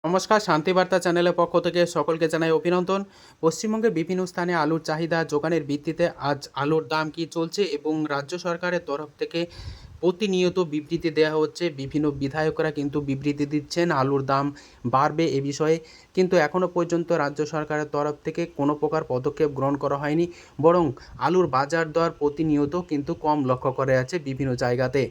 নমস্কার, শান্তিবার্তা চ্যানেলের পক্ষ থেকে সকলকে জানাই অভিনন্দন। পশ্চিমবঙ্গের বিভিন্ন স্থানে আলুর চাহিদা যোগানের ভিত্তিতে আজ আলুর দাম কী চলছে এবং রাজ্য সরকারের তরফ থেকে প্রতিনিয়ত বিবৃতি দেওয়া হচ্ছে। বিভিন্ন বিধায়করা কিন্তু বিবৃতি দিচ্ছেন আলুর দাম বাড়বে এ বিষয়ে, কিন্তু এখনও পর্যন্ত রাজ্য সরকারের তরফ থেকে কোনো প্রকার পদক্ষেপ গ্রহণ করা হয়নি। বরং আলুর বাজার দর প্রতিনিয়ত কিন্তু কম লক্ষ্য করা যাচ্ছে বিভিন্ন জায়গাতে।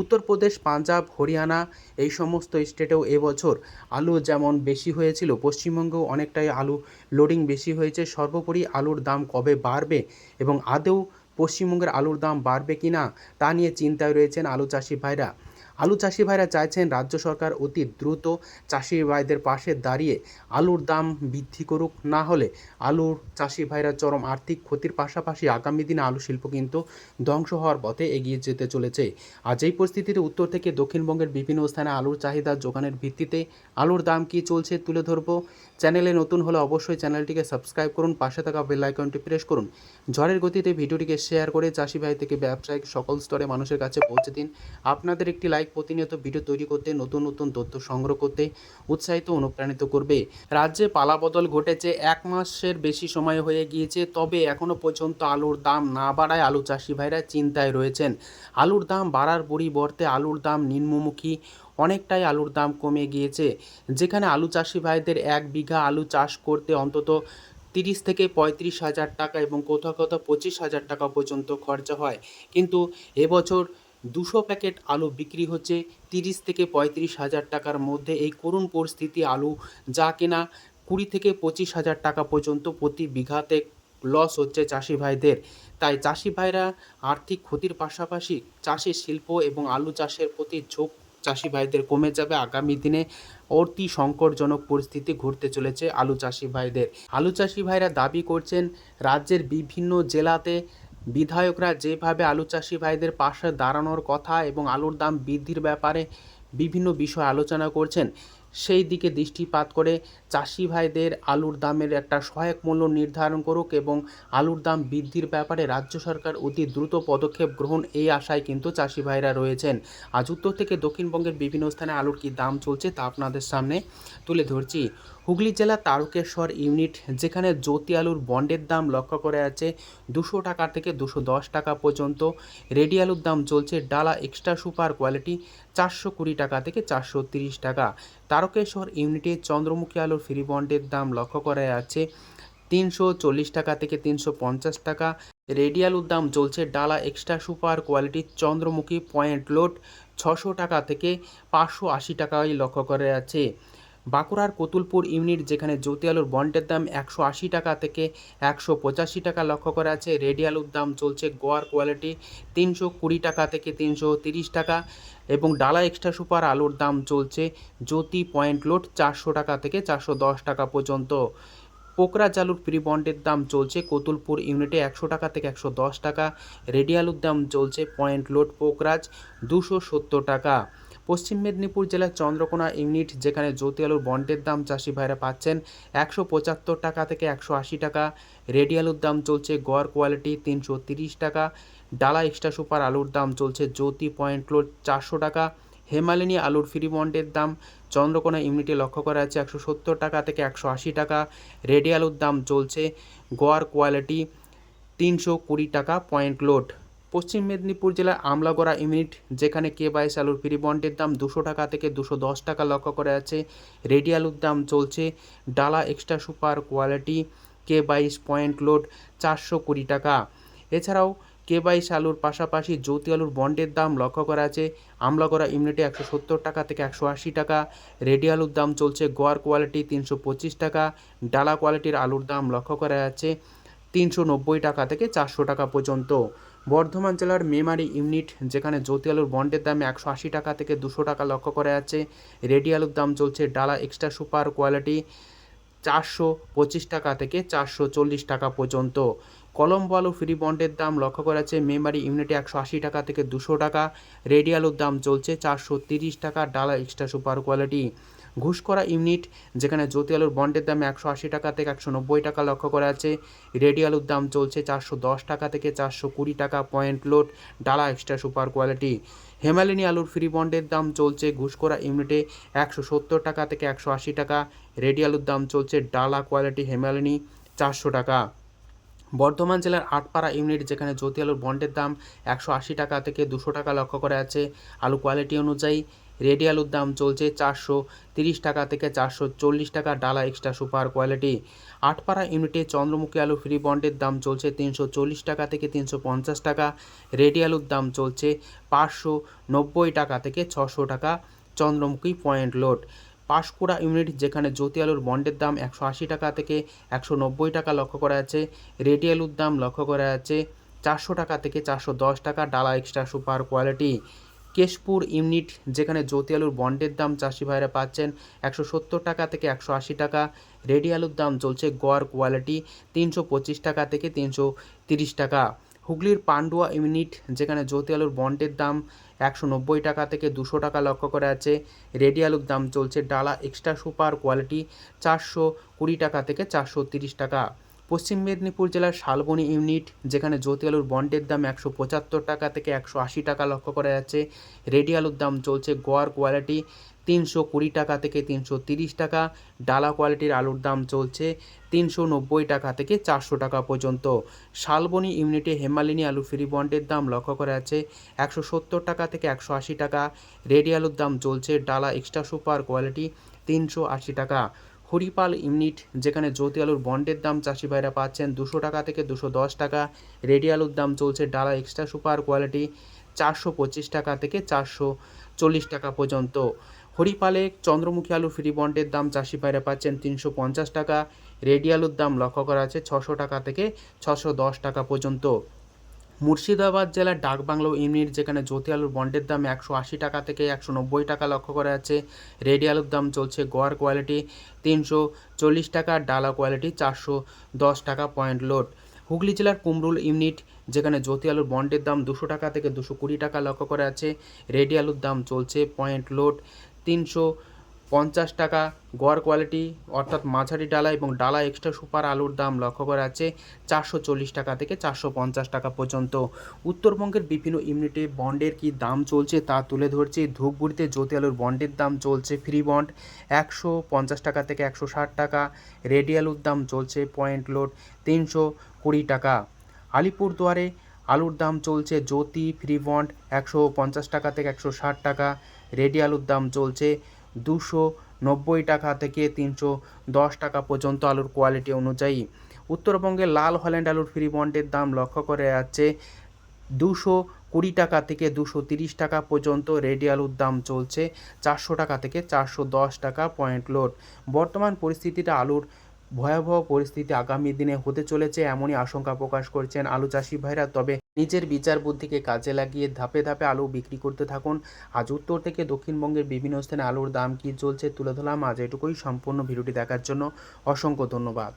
উত্তরপ্রদেশ, পাঞ্জাব, হরিয়ানা এই সমস্ত স্টেটেও এবছর আলু যেমন বেশি হয়েছিল, পশ্চিমবঙ্গেও অনেকটাই আলু লোডিং বেশি হয়েছে। সর্বোপরি আলুর দাম কবে বাড়বে এবং আদৌ পশ্চিমবঙ্গের আলুর দাম বাড়বে কি না তা নিয়ে চিন্তায় রয়েছেন আলু চাষি ভাইরা। আলু চাষি ভাইরা চাইছেন রাজ্য সরকার অতি দ্রুত চাষি ভাইদের পাশে দাঁড়িয়ে আলুর দাম বৃদ্ধি করুক, না হলে আলুর চাষি ভাইরা চরম আর্থিক ক্ষতির পাশাপাশি আগামী দিনে আলু শিল্প কিন্তু ধ্বংস হওয়ার পথে এগিয়ে যেতে চলেছে। আজ এই পরিস্থিতিতে উত্তর থেকে দক্ষিণবঙ্গের বিভিন্ন স্থানে আলুর চাহিদা যোগানের ভিত্তিতে আলুর দাম কী চলছে তুলে ধরবো। চ্যানেলে নতুন হলে অবশ্যই চ্যানেলটিকে সাবস্ক্রাইব করুন, পাশে থাকা বেল আইকনটি প্রেস করুন। ঝড়ের গতিতে ভিডিওটিকে শেয়ার করে চাষি ভাই থেকে ব্যবসায়িক সকল স্তরে মানুষের কাছে পৌঁছে দিন। আপনাদের একটি লাইক প্রতিনিয়ত ভিডিও তৈরি করতে, নতুন নতুন তথ্য সংগ্রহ করতে উৎসাহিত অনুপ্রাণিত করবে। রাজ্যে পালাবদল ঘটেছে, 1 মাসের বেশি সময় হয়ে গিয়েছে, তবে এখনও পর্যন্ত আলুর দাম না বাড়ায় আলু চাষি ভাইরা চিন্তায় রয়েছেন। আলুর দাম বাড়ার পরিবর্তে আলুর দাম নিম্নমুখী, অনেকটাই আলুর দাম কমে গিয়েছে। যেখানে আলু চাষি ভাইদের 1 বিঘা আলু চাষ করতে অন্তত 30 থেকে 35,000 টাকা এবং কোথাও কোথাও 25,000 টাকা পর্যন্ত খরচা হয়, কিন্তু এবছর 200 প্যাকেট আলু বিক্রি হচ্ছে 30 থেকে 35,000 টাকার মধ্যে। এই করুণ পরিস্থিতি, আলু যা কেনা 20 থেকে 25,000 টাকা পর্যন্ত প্রতি বিঘাতে লস হচ্ছে চাষি ভাইদের। তাই চাষি ভাইরা আর্থিক ক্ষতির পাশাপাশি চাষের শিল্প এবং আলু চাষের প্রতি ঝোঁক চাষি ভাইদের কমে যাবে। আগামী দিনে অতি সংকটজনক পরিস্থিতি ঘটতে চলেছে আলু চাষি ভাইদের। আলু চাষি ভাইরা দাবি করছেন রাজ্যের বিভিন্ন জেলাতে বিধায়করা যেভাবে আলু চাষি ভাইদের পাশে দাঁড়ানোর কথা এবং আলুর দাম বৃদ্ধির ব্যাপারে বিভিন্ন বিষয় আলোচনা করছেন, সেই দিকে দৃষ্টিপাত করে চাষি ভাইদের আলুর দামের একটা সহায়ক মূল্য নির্ধারণ করুক এবং আলুর দাম বৃদ্ধির ব্যাপারে রাজ্য সরকার অতি দ্রুত পদক্ষেপ গ্রহণ, এই আশায় কিন্তু চাষি ভাইরা রয়েছেন। আজ উত্তর থেকে দক্ষিণবঙ্গের বিভিন্ন স্থানে আলুর কী দাম চলছে তা আপনাদের সামনে তুলে ধরছি। হুগলি জেলা তারকেশ্বর ইউনিট, যেখানে জ্যোতি আলুর বন্ডের দাম লক্ষ্য করে আছে 200 টাকা থেকে 210 টাকা পর্যন্ত। রেডি আলুর দাম চলছে ডালা এক্সট্রা সুপার কোয়ালিটি 420 টাকা থেকে 430 টাকা। তারকেশ্বর ইউনিটে চন্দ্রমুখী আলুর ফ্রি বন্ডের দাম লক্ষ্য করা যাচ্ছে 340 টাকা থেকে 350 টাকা। রেডি আলুর দাম চলছে ডালা extra super quality Chandramukhi point load 600 টাকা থেকে 580 টাকায় লক্ষ্য করা যাচ্ছে। বাঁকুড়ার কতুলপুর ইউনিট, যেখানে জ্যোতি আলুর বন্ডের দাম 180 টাকা থেকে 185 টাকা লক্ষ্য করা আছে। রেডি আলুর দাম চলছে গোয়ার কোয়ালিটি 320 টাকা থেকে 330 টাকা এবং ডালা এক্সট্রা সুপার আলুর দাম চলছে জ্যোতি পয়েন্ট লোড 400 টাকা থেকে 410 টাকা পর্যন্ত। পোকরাজ আলুর প্রি বন্ডের দাম চলছে কতুলপুর ইউনিটে 100 টাকা থেকে 110 টাকা। রেডি আলুর দাম চলছে পয়েন্ট লোড পোকরাজ 270 টাকা। পশ্চিম মেদিনীপুর জেলার চন্দ্রকোনা ইউনিট, যেখানে জ্যোতি আলুর বন্ডের দাম চাষি ভাইরা পাচ্ছেন 175 টাকা থেকে 180 টাকা। রেডি আলুর দাম চলছে গড় কোয়ালিটি 330 টাকা। ডালা এক্সট্রা সুপার আলুর দাম চলছে জ্যোতি পয়েন্ট লোড 400 টাকা। হেমালিনী আলুর ফ্রি বন্ডের দাম চন্দ্রকোনা ইউনিটে লক্ষ্য করা আছে 170 টাকা থেকে 180 টাকা। রেডি আলুর দাম চলছে গোয়ার কোয়ালিটি 320 টাকা পয়েন্ট লোড। পশ্চিম মেদিনীপুর জেলার আমলাগড়া ইউনিট, যেখানে K22 আলুর ফ্রি বন্ডের দাম 200 টাকা থেকে 210 টাকা লক্ষ্য করা আছে। রেডি আলুর দাম চলছে ডালা extra super quality K22 point load 420 টাকা। এছাড়াও K22 আলুর পাশাপাশি জ্যোতি আলুর বন্ডের দাম লক্ষ্য করা আছে আমলাগড়া ইউনিটে 170 টাকা থেকে 180 টাকা। রেডি আলুর দাম চলছে গোয়ার কোয়ালিটি 325 টাকা। ডালা কোয়ালিটির আলুর দাম লক্ষ্য করা যাচ্ছে 390 টাকা থেকে 400 টাকা পর্যন্ত। বর্ধমান জেলার মেমারি ইউনিট, যেখানে জ্যোতি আলুর বন্ডের দামে 180 টাকা থেকে 200 টাকা লক্ষ্য করা যাচ্ছে। রেডি আলুর দাম চলছে ডালা এক্সট্রা সুপার কোয়ালিটি 425 টাকা থেকে 440 টাকা পর্যন্ত। কলম্বো আলু ফ্রি বন্ডের দাম লক্ষ্য করা যাচ্ছে মেমারি ইউনিটে 180 টাকা থেকে 200 টাকা। রেডি আলুর দাম চলছে 430 টাকা ডালা এক্সট্রা সুপার কোয়ালিটি। ঘুষকরা ইউনিট যেখানে জ্যোতি আলুর বন্ডের দাম 180 টাকা থেকে 190 টাকা লক্ষ্য করা আছে। রেডি আলুর দাম চলছে 410 টাকা থেকে 420 টাকা পয়েন্ট লোড, ডালা এক্সট্রা সুপার কোয়ালিটি। হেমালিনী আলুর ফ্রি বন্ডের দাম চলছে ঘুষকরা ইউনিটে 170 টাকা থেকে 180 টাকা। রেডি আলুর দাম চলছে ডালা কোয়ালিটি হেমালিনী 400 টাকা। বর্ধমান জেলার আটপাড়া ইউনিট যেখানে জ্যোতি আলুর বন্ডের দাম 180 টাকা থেকে 200 টাকা লক্ষ্য করে আছে। আলু কোয়ালিটি অনুযায়ী রেডি আলুর দাম চলছে 430 টাকা থেকে 440 টাকা, ডালা এক্সট্রা সুপার কোয়ালিটি। আটপাড়া ইউনিটে চন্দ্রমুখী আলু ফ্রি বন্ডের দাম চলছে 340 টাকা থেকে 350 টাকা। রেডি আলুর দাম চলছে 590 টাকা থেকে 600 টাকা Chandramukhi point load. Panskura unit যেখানে জ্যোতি আলুর বন্ডের দাম 180 টাকা থেকে 190 টাকা লক্ষ্য করা আছে। রেডি আলুর দাম লক্ষ্য করা আছে 400 টাকা থেকে 410 টাকা, ডালা extra super quality. Keshpur unit যেখানে জ্যোতি আলুর বন্ডের দাম চাষি ভাইরা পাচ্ছেন 170 টাকা থেকে 180 টাকা। রেডি আলুর দাম চলছে গড় কোয়ালিটি 325 টাকা থেকে 330 টাকা। হুগলির পান্ডুয়া ইউনিট যেখানে জ্যোতি আলুর বন্ডের দাম 190 টাকা থেকে 200 টাকা লক্ষ্য করে আছে। রেডি আলুর দাম চলছে ডালা এক্সট্রা সুপার কোয়ালিটি 420 টাকা থেকে 430 টাকা। পশ্চিম মেদিনীপুর জেলার শালবনী ইউনিট যেখানে জ্যোতি আলুর বন্ডের দাম 175 টাকা থেকে 180 টাকা লক্ষ্য করা যাচ্ছে। রেডি আলুর দাম চলছে গড় কোয়ালিটি 320 টাকা থেকে 330 টাকা। ডালা কোয়ালিটির আলুর দাম চলছে 390 টাকা থেকে 400 টাকা পর্যন্ত। শালবনী ইউনিটে হেমালিনী আলু ফ্রি বন্ডের দাম লক্ষ্য করা আছে 170 টাকা থেকে 180 টাকা। রেডি আলুর দাম চলছে ডালা এক্সট্রা সুপার কোয়ালিটি 380 টাকা। হরিপাল ইউনিট যেখানে জ্যোতি আলুর বন্ডের দাম চাষি ভাইরা পাচ্ছেন 200 টাকা থেকে 210 টাকা। রেডি আলুর দাম চলছে ডালা এক্সট্রা সুপার কোয়ালিটি 425 টাকা থেকে 440 টাকা পর্যন্ত। হরিপালে চন্দ্রমুখী আলু ফ্রি বন্ডের দাম চাষি ভাইরা পাচ্ছেন 350 টাকা। রেডি আলুর দাম লক্ষ্য করা আছে 600 টাকা থেকে 610 টাকা পর্যন্ত। মুর্শিদাবাদ জেলার ডাকবাংলো ইউনিট যেখানে জ্যোতি আলুর বন্ডের দাম 180 টাকা থেকে 190 টাকা লক্ষ্য করা আছে। রেডি আলুর দাম চলছে গড় কোয়ালিটি 340 টাকা, ডালা কোয়ালিটি 410 টাকা পয়েন্ট লোড। হুগলি জেলার কুমরুল ইউনিট যেখানে জ্যোতি আলুর বন্ডের দাম 200 টাকা থেকে 220 টাকা লক্ষ্য করা আছে। রেডি আলুর দাম চলছে পয়েন্ট লোড 350 টাকা। গড় কোয়ালিটি অর্থাৎ মাঝারি ডালা এবং ডালা এক্সট্রা সুপার আলুর দাম লক্ষ্য করা আছে 440 টাকা থেকে 450 টাকা পর্যন্ত। উত্তরবঙ্গের বিভিন্ন ইউনিটে বন্ডের কি দাম চলছে তা তুলে ধরছি। ধূপগুড়িতে জ্যোতি আলুর বন্ডের দাম চলছে ফ্রি বন্ড 150 টাকা থেকে 160 টাকা। রেডি আলুর দাম চলছে পয়েন্ট লোড 320 টাকা। আলিপুরদুয়ারে আলুর দাম চলছে জ্যোতি ফ্রি বন্ড 150 টাকা থেকে 160 টাকা। রেডি আলুর দাম চলছে 290 টাকা থেকে 310 টাকা পর্যন্ত আলুর কোয়ালিটি অনুযায়ী। উত্তরবঙ্গে লাল হল্যান্ড আলুর ফ্রি বন্ডের দাম লক্ষ্য করে যাচ্ছে 220 টাকা থেকে 230 টাকা পর্যন্ত। রেডি আলুর দাম চলছে 400 টাকা থেকে 410 টাকা পয়েন্ট লোড। বর্তমান পরিস্থিতিটা আলুর ভয়াবহ পরিস্থিতি আগামী দিনে হতে চলেছে এমনই আশঙ্কা প্রকাশ করছেন আলু চাষি ভাইরা। তবে নিজের বিচার বুদ্ধিকে কাজে লাগিয়ে ধাপে ধাপে আলু বিক্রি করতে থাকুন। আজ উত্তর থেকে দক্ষিণবঙ্গের বিভিন্ন স্থানে আলুর দাম কী চলছে তুলে ধরলাম। আজ এটুকুই। সম্পূর্ণ ভিডিওটি দেখার জন্য অসংখ্য ধন্যবাদ।